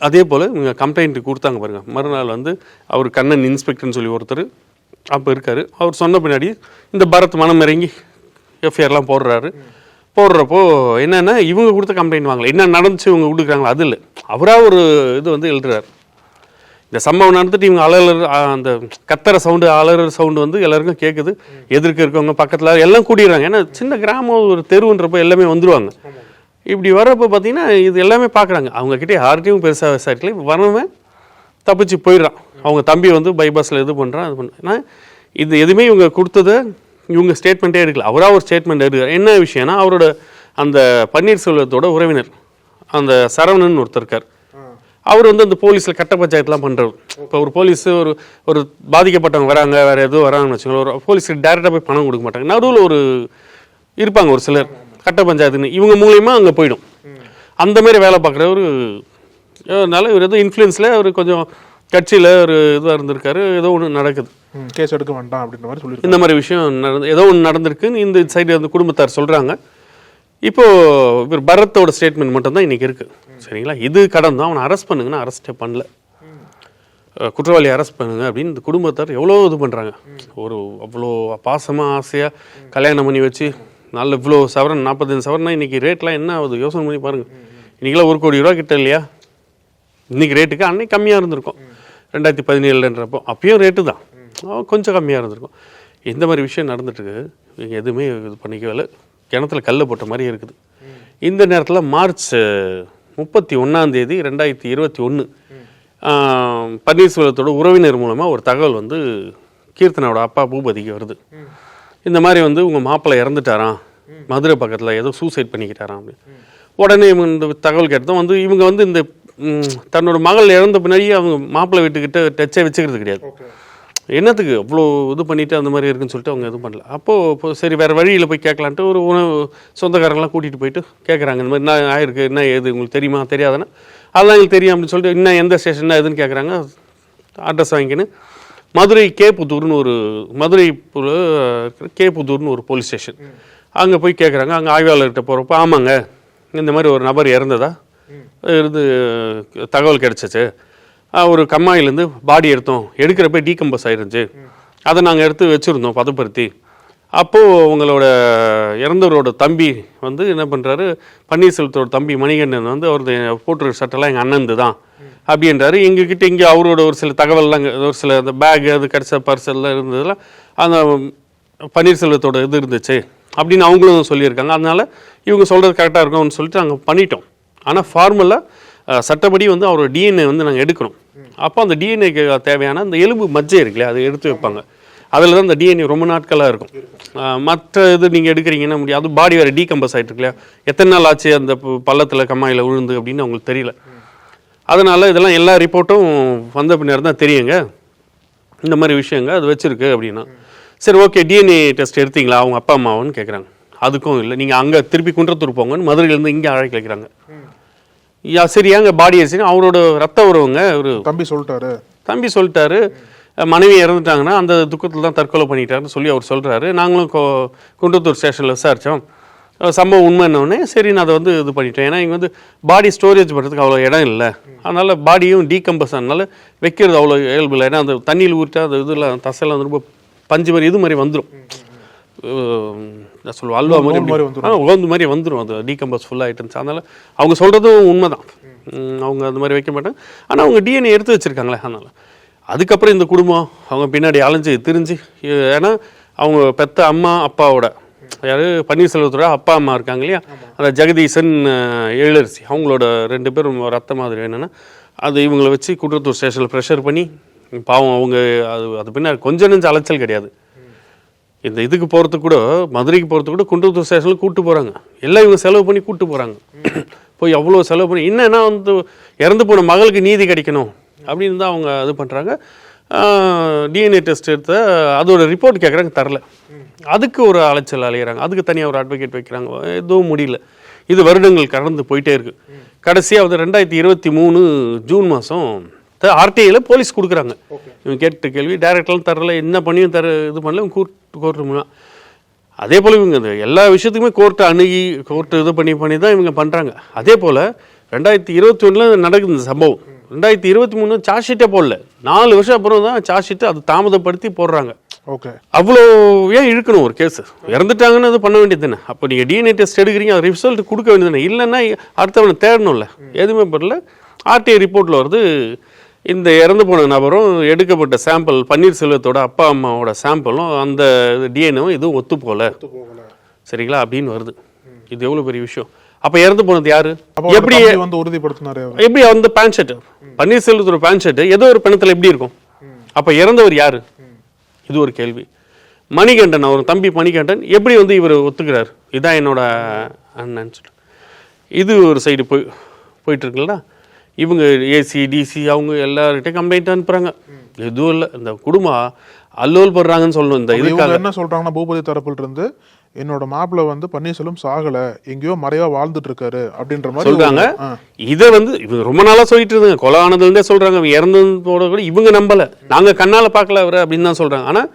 அதே போல் இவங்க கம்ப்ளைண்ட் கொடுத்தாங்க பாருங்க. மறுநாள் வந்து அவர் கண்ணன் இன்ஸ்பெக்டர்னு சொல்லி ஒருத்தர் அப்போ இருக்கார். அவர் சொன்ன பின்னாடி இந்த பரத் மனம் இறங்கி எஃப்ஐஆர்லாம் போடுறப்போ என்னென்னா இவங்க கொடுத்த கம்ப்ளைண்ட் வாங்கலை, என்ன நடந்துச்சு இவங்க கொடுக்குறாங்களா அது இல்லை, அவராக ஒரு இது வந்து எழுதுறாரு. இந்த சம்பவம் நடந்துட்டு இவங்க அந்த கத்தர சவுண்டு, அலற சவுண்டு வந்து எல்லாருக்கும் கேட்குது. எதிர்க்க இருக்கவங்க பக்கத்தில் எல்லாம் கூட்டிடுறாங்க. ஏன்னா சின்ன கிராமம், ஒரு தெருவுன்றப்போ எல்லாமே வந்துடுவாங்க. இப்படி வர்றப்போ பார்த்தீங்கன்னா இது எல்லாமே பார்க்குறாங்க. அவங்கக்கிட்டே யார்கிட்டையும் பெருசாக விசாரிக்கல. வரவன் தப்பிச்சு போயிடுறான். அவங்க தம்பி வந்து பைபாஸில் இது பண்ணுறான், இது எதுவுமே இவங்க கொடுத்ததை இவங்க ஸ்டேட்மெண்ட்டே எடுக்கல. அவராக ஒரு ஸ்டேட்மெண்ட் எடுக்கிறார். என்ன விஷயம்னா, அவரோட அந்த பன்னீர்செல்வத்தோட உறவினர் அந்த சரவணன் ஒருத்தர் இருக்கார். அவர் வந்து அந்த போலீஸில் கட்ட பஞ்சாயத்துலாம் பண்ணுறவர். இப்போ ஒரு போலீஸ் ஒரு பாதிக்கப்பட்டவங்க வராங்க, வேறு எதுவும் வராங்கன்னு வச்சுக்கோங்க, ஒரு போலீஸுக்கு டேரெக்டாக போய் பணம் கொடுக்க மாட்டாங்க. நடுவில் ஒரு இருப்பாங்க ஒரு சிலர் கட்ட பஞ்சாயத்துன்னு, இவங்க மூலியமா அங்கே போயிடும். அந்த மாதிரி வேலை பார்க்குறவர். அதனால இவர் ஏதோ இன்ஃப்ளூயன்ஸில் அவர் கொஞ்சம் கட்சியில் ஒரு இதாக இருந்திருக்காரு. ஏதோ ஒன்று நடக்குது, கேஸ் எடுக்க வேண்டாம் அப்படின்ற மாதிரி சொல்லி இந்த மாதிரி விஷயம் ஏதோ ஒன்று நடந்திருக்குன்னு இந்த சைடு அந்த குடும்பத்தார் சொல்கிறாங்க. இப்போது இவர் பரத்தோட ஸ்டேட்மெண்ட் மட்டும்தான் இன்றைக்கி இருக்குது. சரிங்களா, இது கடன் தான். அவனை அரெஸ்ட் பண்ணுங்கன்னா அரெஸ்ட்டே பண்ணல. குற்றவாளி அரெஸ்ட் பண்ணுங்க அப்படின்னு இந்த குடும்பத்தார் எவ்வளோ இது பண்ணுறாங்க. ஒரு அவ்வளோ பாசமாக ஆசையாக கல்யாணம் பண்ணி வச்சு நல்ல இவ்வளோ சவரன் 45 சவரன்னா இன்றைக்கி ரேட்லாம் என்ன ஆகுது யோசனை பண்ணி பாருங்கள். இன்றைக்கெல்லாம் 1 கோடி ரூபா கிட்ட இல்லையா இன்றைக்கி ரேட்டுக்கு? அன்னைக்கு கம்மியாக இருந்திருக்கும் 2017ன்றப்போ. அப்பயும் ரேட்டு தான் கொஞ்சம் கம்மியாக இருந்திருக்கும். இந்த மாதிரி விஷயம் நடந்துட்டுருக்கு. இவங்க எதுவுமே இது பண்ணிக்கவே, கிணத்துல கல் போட்ட மாதிரி இருக்குது. இந்த நேரத்தில் மார்ச் 31 2021 பன்னீர்செல்வத்தோட உறவினர் மூலமாக ஒரு தகவல் வந்து கீர்த்தனாவோட அப்பா பூபதிக்கு வருது. இந்த மாதிரி வந்து உங்கள் மாப்பிள்ளை இறந்துட்டாராம், மதுரை பக்கத்தில் ஏதோ சூசைட் பண்ணிக்கிட்டாராம் அப்படின்னு. உடனே இந்த தகவல் கேட்டதும் வந்து இவங்க வந்து இந்த தன்னோட மகள் இறந்த பின்னாடி அவங்க மாப்பிள்ளை வீட்டுக்கிட்ட டச்சே வச்சுக்கிறது கிடையாது. என்னத்துக்கு அவ்வளோ இது பண்ணிவிட்டு அந்த மாதிரி இருக்குன்னு சொல்லிட்டு அவங்க எதுவும் பண்ணல. அப்போது சரி வேறு வழியில் போய் கேட்கலான்ட்டு ஒரு சொந்தக்காரங்களாம் கூட்டிகிட்டு போயிட்டு கேட்குறாங்க, இந்த மாதிரி என்ன ஆயிருக்கு, என்ன ஏது உங்களுக்கு தெரியுமா தெரியாதுன்னா அதெல்லாம் எங்களுக்கு தெரியும் அப்படின்னு சொல்லிட்டு இன்னும் எந்த ஸ்டேஷன் எதுன்னு கேட்குறாங்க. அட்ரஸ் வாங்கிக்கின்னு மதுரை கேப்புத்தூர்னு ஒரு கேப்புத்தூர்னு ஒரு போலீஸ் ஸ்டேஷன் அங்கே போய் கேட்குறாங்க. அங்கே ஆய்வாளர்கிட்ட போகிறப்போ ஆமாங்க இந்த மாதிரி ஒரு நபர் இறந்ததா இருந்து தகவல் கிடச்சிச்சு, ஒரு கம்மாயிலேருந்து பாடி எடுக்கிறப்ப டீகம்போஸ் ஆகிருந்துச்சு, அதை நாங்கள் எடுத்து வச்சுருந்தோம் பதப்படுத்தி. அப்போது உங்களோட இறந்தவரோட தம்பி வந்து என்ன பண்ணுறாரு, பன்னீர்செல்வத்தோட தம்பி மணிகண்டன் வந்து அவரது போட்டுருக்க சட்டெல்லாம் எங்கள் அண்ணந்து தான் அப்படின்றாரு. எங்ககிட்ட இங்கே அவரோட ஒரு சில தகவல்லாம் ஒரு சில அந்த பேக் அது கிடச்ச பர்சல்லாம் இருந்ததெல்லாம் அந்த பன்னீர்செல்வத்தோட இது இருந்துச்சு அப்படின்னு அவங்களும் சொல்லியிருக்காங்க. அதனால் இவங்க சொல்கிறது கரெக்டாக இருக்கும்னு சொல்லிட்டு நாங்கள் பண்ணிட்டோம். ஆனால் ஃபார்மலாக சட்டப்படி வந்து அவரோட டிஎன்ஏ வந்து நாங்கள் எடுக்கணும். அப்போ அந்த டிஎன்ஏக்கு தேவையான அந்த எலும்பு மஜ்ஜை இருக்குல்லையா, அதை எடுத்து வைப்பாங்க. அதில் தான் இந்த டிஎன்ஏ ரொம்ப நாட்களாக இருக்கும். மற்ற இது நீங்கள் எடுக்கிறீங்கன்னா முடியாது. அது பாடி வேறு டீகம்போஸ் ஆகிட்டு இருக்கு இல்லையா, எத்தனை நாள் ஆச்சு அந்த பள்ளத்தில் கம்மாயில் விழுந்து அப்படின்னு அவங்களுக்கு தெரியல. அதனால் இதெல்லாம் எல்லா ரிப்போர்ட்டும் வந்த பின்னர் தான் தெரியுங்க இந்த மாதிரி விஷயங்க அது வச்சுருக்கு அப்படின்னா. சரி ஓகே, டிஎன்ஏ டெஸ்ட் எடுத்தீங்களா அவங்க அப்பா அம்மாவன்னு கேட்குறாங்க. அதுக்கும் இல்லை, நீங்கள் அங்கே திருப்பி குன்றத்தூர் போங்கன்னு மதுரையிலேருந்து இங்கே அழைக்க வைக்கிறாங்க. சரி ஏங்க பாடி ஆச்சுன்னா அவரோட ரத்த உறவுங்க ஒரு தம்பி சொல்லிட்டாரு மனைவி இறந்துட்டாங்கன்னா அந்த துக்கத்தில் தான் தற்கொலை பண்ணிட்டாருன்னு சொல்லி அவர் சொல்கிறாரு. நாங்களும் குன்றத்தூர் ஸ்டேஷனில் விசாரித்தோம். சம்பவம் உண்மை என்னொன்னே சரி நான் அதை வந்து இது பண்ணிட்டேன். ஏன்னா இங்கே வந்து பாடி ஸ்டோரேஜ் பண்ணுறதுக்கு அவ்வளோ இடம் இல்லை, அதனால் பாடியும் டீகம்போஸ் ஆனால வைக்கிறது அவ்வளோ இயல்பு இல்லை. ஏன்னா அந்த தண்ணியில் ஊற்றிட்டா அந்த இதில் தசையில் வந்து ரொம்ப பஞ்சு மாதிரி இது மாதிரி வந்துடும், நான் சொல்லுவேன் அல்வா மாதிரி உகந்து மாதிரி வந்துடும், அது டீகம்போஸ் ஃபுல்லாக ஆகிட்டு. அதனால் அவங்க சொல்கிறதும் உண்மை தான், அவங்க அந்த மாதிரி வைக்க மாட்டாங்க. ஆனால் அவங்க டிஎன்ஏ எடுத்து வச்சுருக்காங்களே. அதனால் அதுக்கப்புறம் இந்த குடும்பம் அவங்க பின்னாடி அலைஞ்சு திரிஞ்சு, ஏன்னா அவங்க பெத்த அம்மா அப்பாவோட யார் பன்னீர்செல்வத்தோட அப்பா அம்மா இருக்காங்க இல்லையா, அந்த ஜெகதீசன் எழிலரசி அவங்களோட 2 பேரும் ரத்த மாதிரி என்னென்னா அது இவங்களை வச்சு குன்றத்தூர் ஸ்டேஷனில் ப்ரெஷர் பண்ணி பாவம் அவங்க அது பின்னாடி கொஞ்சம் நெஞ்சு அலைச்சல் கிடையாது. இந்த இதுக்கு போகிறதுக்கு கூட மதுரைக்கு போகிறதுக்கு கூட குன்றத்தூர் ஸ்டேஷனில் கூப்பிட்டு போகிறாங்க. எல்லாம் இவங்க செலவு பண்ணி கூப்பிட்டு போகிறாங்க. போய் அவ்வளோ செலவு பண்ணி என்னன்னா வந்து இறந்து போன மகளுக்கு நீதி கிடைக்கணும் அப்படின்னு தான் அவங்க இது பண்ணுறாங்க. டிஎன்ஏ டெஸ்ட் எடுத்த அதோட ரிப்போர்ட் கேட்குறாங்க, தரல. அதுக்கு ஒரு அலைச்சல் அலையிறாங்க, அதுக்கு தனியாக ஒரு அட்வொகேட் வைக்கிறாங்க. எதுவும் முடியல. இது வருடங்கள் கடந்து போயிட்டே இருக்குது. கடைசியாக வந்து 2023 ஜூன் மாதம் ஆர்டிஐயில் போலீஸ் கொடுக்குறாங்க. இவங்க கேட்ட கேள்வி டைரக்டெலாம் தரல, என்ன பண்ணியும் இது பண்ணல, கோர்ட்டு மூலம். அதே போல் இவங்க எல்லா விஷயத்துக்குமே கோர்ட்டை அணுகி கோர்ட்டு இது பண்ணி தான் இவங்க பண்ணுறாங்க. அதே போல் 2021 நடக்குது இந்த சம்பவம். 2023 சார்ஜ் ஷீட்டே போடல, 4 வருஷம் அப்புறம் தான் சார்ஜ் ஷீட்டு அது தாமதப்படுத்தி போடுறாங்க. ஓகே, அவ்வளோ ஏன் இழுக்கணும் ஒரு கேஸ்? இறந்துட்டாங்கன்னு அது பண்ண வேண்டியது தானே. அப்போ நீங்கள் டிஎன்ஏ டெஸ்ட் எடுக்கிறீங்க, அது ரிசல்ட் கொடுக்க வேண்டியது தானே. இல்லைன்னா அடுத்தவனை தேடணும்ல. எதுவுமே பண்ணல. ஆர்டிஐ ரிப்போர்ட்டில் வருது இந்த இறந்து போன நபரும் எடுக்கப்பட்ட சாம்பிள் பன்னீர்செல்வத்தோட அப்பா அம்மாவோட சாம்பிளும் அந்த டிஎன்ஏவும் இதுவும் ஒத்து போகல, சரிங்களா அப்படின்னு வருது. இது எவ்வளோ பெரிய விஷயம். அப்போ இறந்து போனது யாரு? எப்படி வந்து உறுதிப்படுத்தினாரு? எப்படி அந்த பேண்ட் ஷர்ட் பன்னீர்செல்வத்தோட பேண்ட் ஷர்ட் ஏதோ ஒரு பிணத்தில் எப்படி இருக்கும்? அப்போ இறந்தவர் யாரு? இது ஒரு கேள்வி. மணிகண்டன், அவர் தம்பி மணிகண்டன் எப்படி வந்து இவர் ஒத்துக்கிறார், இதான் என்னோட அண்ணன் சொல்லிட்டு இது ஒரு சைடு போயிட்டு இருக்குல்ல. இவங்க ஏசி டிசி அவங்க எல்லார்கிட்டையும் கம்ப்ளைண்ட் அனுப்புகிறாங்க. எதுவும் இல்லை, இந்த குடும்பம் அல்லோல் படுறாங்கன்னு சொல்லணும். இந்த இதுக்காக என்ன சொல்கிறாங்கன்னா பூபதி தரப்புல இருந்து என்னோட மாப்பிள்ளை வந்து பன்னீர்செல்வம் சாகலை, எங்கேயோ மறைவா வாழ்ந்துட்டு இருக்காரு அப்படின்ற மாதிரி சொல்கிறாங்க. இதை வந்து இவங்க ரொம்ப நாளாக சொல்லிட்டு இருந்தாங்க, கொலை ஆனதுலேருந்தே சொல்கிறாங்க. இறந்ததோட கூட இவங்க நம்பலை, நாங்கள் கண்ணால் பார்க்கல அவர் அப்படின்னு தான் சொல்கிறாங்க. ஆனால்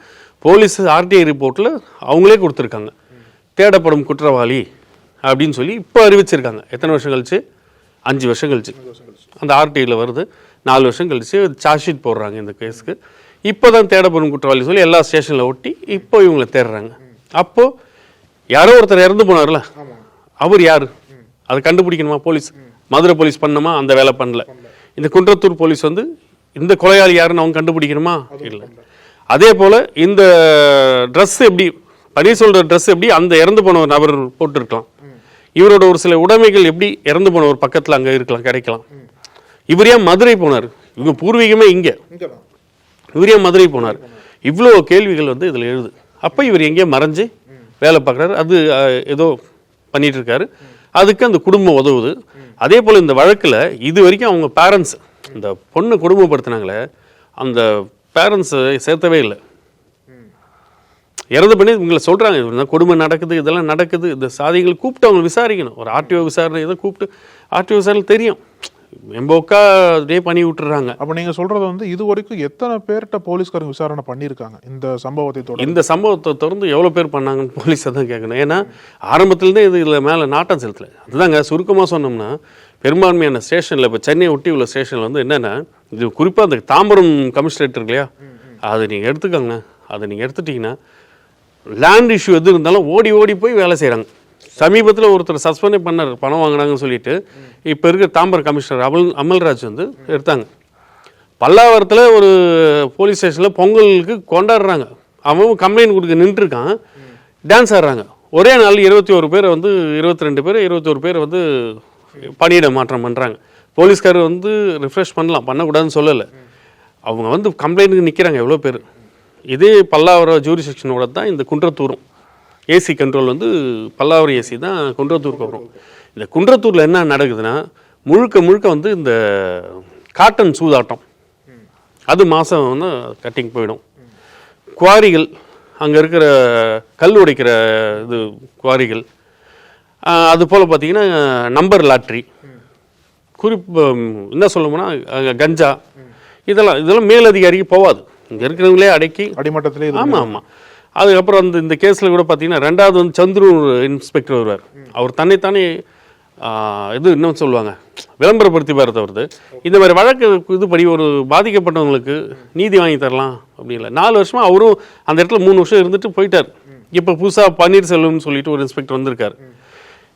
போலீஸ் ஆர்டிஐ ரிப்போர்ட்டில் அவங்களே கொடுத்துருக்காங்க, தேடப்படும் குற்றவாளி அப்படின்னு சொல்லி இப்போ அறிவிச்சிருக்காங்க. எத்தனை வருஷம் கழிச்சு? 5 வருஷம் கழிச்சு அந்த ஆர்டிஐயில் வருது. 4 வருஷம் கழிச்சு சார்ஜ் ஷீட் போடுறாங்க இந்த கேஸுக்கு. இப்போ தான் தேடப்படும் குற்றவாளி சொல்லி எல்லா ஸ்டேஷனில் ஒட்டி இப்போ இவங்களை தேடுறாங்க. அப்போது யாரோ ஒருத்தர் இறந்து போனார்ல, அவர் யார் அதை கண்டுபிடிக்கணுமா போலீஸ்? மதுரை போலீஸ் பண்ணணுமா? அந்த வேலை பண்ணல. இந்த குன்றத்தூர் போலீஸ் வந்து இந்த கொலையாளி யாருன்னு அவங்க கண்டுபிடிக்கணுமா? இல்லை. அதே போல் இந்த ட்ரெஸ் எப்படி, பன்னீர்செல்வம் ட்ரெஸ் எப்படி அந்த இறந்து போன ஒரு நபர் போட்டிருக்கலாம், இவரோட ஒரு சில உடைமைகள் எப்படி இறந்து போன ஒரு பக்கத்தில் அங்கே இருக்கலாம், கிடைக்கலாம். இவர் ஏன் மதுரை போனார்? இவங்க பூர்வீகமே இங்கே, இவர் ஏன் மதுரை போனார்? இவ்வளோ கேள்விகள் வந்து இதில் எழுது. அப்போ இவர் எங்கேயோ மறைஞ்சு வேலை பார்க்குறாரு, அது ஏதோ பண்ணிட்டு இருக்காரு. அதுக்கு அந்த குடும்பம் உதவுது. அதே போல் இந்த வழக்கில் இது வரைக்கும் அவங்க பேரண்ட்ஸ், இந்த பொண்ணு குடும்பப்படுத்தினாங்களே அந்த பேரண்ட்ஸை சேர்த்தவே இல்லை. இறந்து பண்ணி இவங்களை சொல்கிறாங்க, கொடுமை நடக்குது, இதெல்லாம் நடக்குது, இந்த சாதிகள் கூப்பிட்டு அவங்க விசாரிக்கணும். ஒரு ஆர்டிஓ விசாரணை இதை கூப்பிட்டு, ஆர்டிஓ விசாரணை தெரியும் எம்போக்கா டே பண்ணி விட்டுறாங்க. அப்போ நீங்கள் சொல்கிறது வந்து இது வரைக்கும் எத்தனை பேர்கிட்ட போலீஸ்காரங்க விசாரணை பண்ணியிருக்காங்க இந்த சம்பவத்தை தொடர்ந்து? இந்த சம்பவத்தை தொடர்ந்து எவ்வளோ பேர் பண்ணாங்கன்னு போலீஸை தான் கேட்கணும். ஏன்னா ஆரம்பத்துலேருந்தே இதில் மேலே நாட்டம் செலுத்தலை. அதுதாங்க சுருக்கமாக சொன்னோம்னா பெரும்பான்மையான ஸ்டேஷனில் இப்போ சென்னையை ஒட்டி உள்ள ஸ்டேஷனில் வந்து என்னென்னா, இது குறிப்பாக அந்த தாம்பரம் கமிஷனரேட் இருக்கு இல்லையா, அதை நீங்கள் எடுத்துக்கோங்க. அதை நீங்கள் எடுத்துட்டிங்கன்னா லேண்ட் இஷ்யூ எது இருந்தாலும் ஓடி ஓடி போய் வேலை செய்கிறாங்க. சமீபத்தில் ஒருத்தர் சஸ்பெண்டே பண்ணார், பணம் வாங்கினாங்கன்னு சொல்லிட்டு. இப்போ இருக்கிற தாம்பரம் கமிஷனர் அமல்ராஜ் வந்து எடுத்தாங்க. பல்லாவரத்தில் ஒரு போலீஸ் ஸ்டேஷனில் பொங்கலுக்கு கொண்டாடுறாங்க, அவன் கம்ப்ளைண்ட் கொடுக்க நின்றுருக்கான், டான்ஸ் ஆடுறாங்க. ஒரே நாள் 21 பேர் வந்து 22 பேர் 21 பேர் வந்து பணியிட மாற்றம் பண்ணுறாங்க. போலீஸ்காரர் வந்து ரிஃப்ரெஷ் பண்ணலாம், பண்ணக்கூடாதுன்னு சொல்லலை. அவங்க வந்து கம்ப்ளைண்ட்டுக்கு நிற்கிறாங்க எவ்வளோ பேர். இதே பல்லாவரம் ஜூரி செக்ஷனோட தான் இந்த குன்றத்தூரும் ஏசி கண்ட்ரோல் வந்து பல்லாவரம் ஏசி தான் குன்றத்தூருக்கு வரும். இந்த குன்றத்தூரில் என்ன நடக்குதுன்னா முழுக்க முழுக்க வந்து இந்த காட்டன் சூதாட்டம், அது மாதம் வந்து கட்டிங் போயிடும். குவாரிகள், அங்கே இருக்கிற கல் உடைக்கிற இது குவாரிகள், அது போல் பார்த்திங்கன்னா நம்பர் லாட்ரி, என்ன சொல்லணும்னா கஞ்சா, இதெல்லாம் மேலதிகாரிக்கு போகாது, இங்கே இருக்கிறவங்களே அடக்கி அடிமட்டத்திலே. ஆமாம் ஆமாம். அதுக்கப்புறம் இந்த கேஸில் கூட பார்த்தீங்கன்னா 2வது வந்து சந்துரு இன்ஸ்பெக்டர் வருவார். அவர் தன்னைத்தானே இது இன்னும் சொல்லுவாங்க விளம்பரப்படுத்தி வருது. இந்த மாதிரி வழக்கு இதுபடி ஒரு பாதிக்கப்பட்டவங்களுக்கு நீதி வாங்கி தரலாம் அப்படி இல்லை. 4 வருஷமாக அவரும் அந்த இடத்துல 3 வருஷம் இருந்துட்டு போயிட்டார். இப்போ புதுசாக பன்னீர்செல்வம்னு சொல்லிட்டு ஒரு இன்ஸ்பெக்டர் வந்திருக்காரு.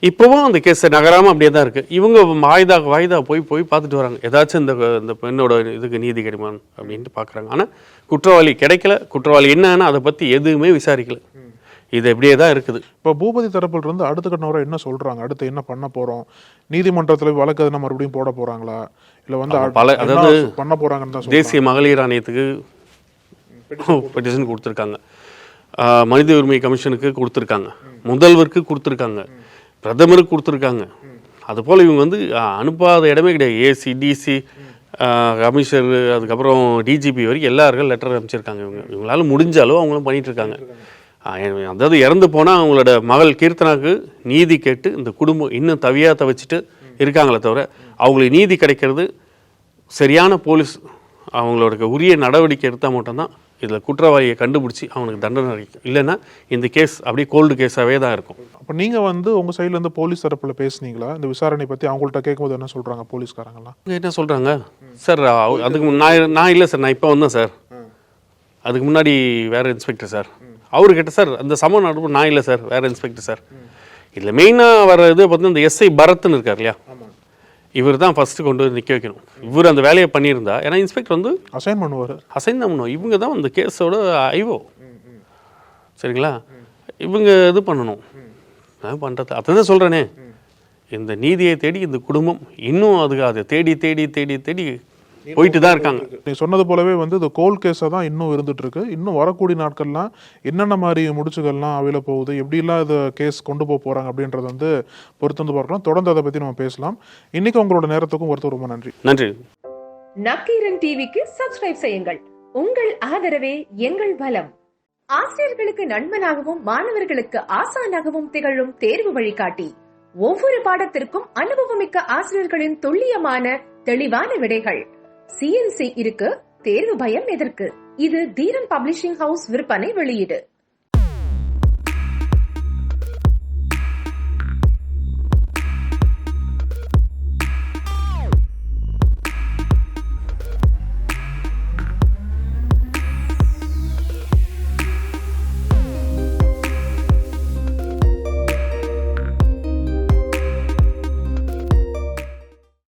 இப்போவும் அந்த கேஸை நகராமல் அப்படியே தான் இருக்குது. இவங்க வாய்தா போய் பார்த்துட்டு வராங்க, ஏதாச்சும் இந்த பெண்ணோட இதுக்கு நீதி கிடைக்குமான்னு அப்படின்ட்டு பார்க்குறாங்க. ஆனால் குற்றவாளி கிடைக்கல, குற்றவாளி என்னன்னா அதை பற்றி எதுவுமே விசாரிக்கல. இது எப்படியே தான் இருக்குது. இப்போ பூபதி தரப்பில் இருந்து அடுத்த கட்டணவரை என்ன சொல்கிறாங்க, அடுத்து என்ன பண்ண போகிறோம், நீதிமன்றத்தில் வழக்கு எதுனா மறுபடியும் போட போகிறாங்களா, இல்லை வந்து அதாவது பண்ண போகிறாங்கன்னு தான். தேசிய மகளிர் ஆணையத்துக்கு பெட்டிஷன் கொடுத்துருக்காங்க, மனித உரிமை கமிஷனுக்கு கொடுத்துருக்காங்க, முதல்வருக்கு கொடுத்துருக்காங்க, பிரதமருக்கு கொடுத்துருக்காங்க. அதுபோல் இவங்க வந்து அனுப்பாத இடமே கிடையாது. ஏசி டிசி கமிஷனர் அதுக்கப்புறம் டிஜிபி வரைக்கும் எல்லாருக்கும் லெட்டர் அனுப்பிச்சிருக்காங்க. இவங்களால முடிஞ்சாலும் அவங்களும் பண்ணிகிட்ருக்காங்க. அதாவது இறந்து போனால் அவங்களோட மகள் கீர்த்தனாவுக்கு நீதி கேட்டு இந்த குடும்பம் இன்னும் தவிச்சிட்டு இருக்காங்களே தவிர அவங்களுக்கு நீதி கிடைக்கிறது சரியான போலீஸ் அவங்களோட உரிய நடவடிக்கை எடுத்தால் மட்டும்தான் இதில் குற்றவாளியை கண்டுபிடிச்சி அவனுக்கு தண்டனை அளிக்கும். இல்லைன்னா இந்த கேஸ் அப்படியே கோல்டு கேஸாகவே தான் இருக்கும். அப்போ நீங்கள் வந்து உங்கள் சைட்லேருந்து போலீஸ் தரப்பில் பேசுனீங்களா இந்த விசாரணை பற்றி? அவங்கள்ட்ட கேட்கும்போது என்ன சொல்கிறாங்க போலீஸ்காரங்களாம்? என்ன சொல்கிறாங்க சார், அதுக்கு நான் இல்லை சார், நான் இப்போ வந்தேன் சார், அதுக்கு முன்னாடி வேறு இன்ஸ்பெக்டர் சார், அவர்கிட்ட சார் அந்த சமம் நடப்பு நான் இல்லை சார், வேறு இன்ஸ்பெக்டர் சார். இதில் மெயினாக வர இது பார்த்தீங்கன்னா இந்த எஸ்ஐ பரத்னு இருக்கார் இல்லையா, இவர் தான் ஃபஸ்ட்டு கொண்டு வந்து நிற்க வைக்கணும். இவர் அந்த வேலையை பண்ணியிருந்தா, ஏன்னா இன்ஸ்பெக்டர் வந்து அசைன் தான் பண்ணுவோம். இவங்க தான் அந்த கேஸோட ஐஓ, சரிங்களா, இவங்க இது பண்ணணும் பண்ணுறது. அதுதான் சொல்கிறேனே, இந்த நீதியை தேடி இந்த குடும்பம் இன்னும் அதுக்கு அதை தேடி தேடி தேடி தேடி போயிட்டு தான் இருக்காங்க. நீ சொன்னது போலவே வந்து இது கோல் கேஸா தான் இன்னும் இருந்துட்டு இருக்கு. இன்னும் வரக்கூடிய நாட்கள்லாம் என்னென்ன மாதிரி முடிச்சுகள்லாம் அவையில போகுது, எப்படிலாம் இது கேஸ் கொண்டு போறாங்க அப்படின்றத வந்து பொறுத்து வந்து பார்க்கலாம். தொடர்ந்து அதை பத்தி நம்ம பேசலாம். இன்னைக்கு உங்களோட நேரத்துக்கும் ஒருத்தர் ரொம்ப நன்றி. நன்றி. நக்கீரன் டிவிக்கு சப்ஸ்கிரைப் செய்யுங்கள். உங்கள் ஆதரவே எங்கள் பலம். ஆசிரியர்களுக்கு நண்பனாகவும் மாணவர்களுக்கு ஆசானாகவும் திகழும் தேர்வு வழிகாட்டி. ஒவ்வொரு பாடத்திற்கும் அனுபவமிக்க ஆசிரியர்களின் துல்லியமான தெளிவான விடைகள். CNC இருக்கு, தேர்வு பயம் எதற்கு? இது தீரன் பப்ளிஷிங் ஹவுஸ் விற்பனை வெளியீடு.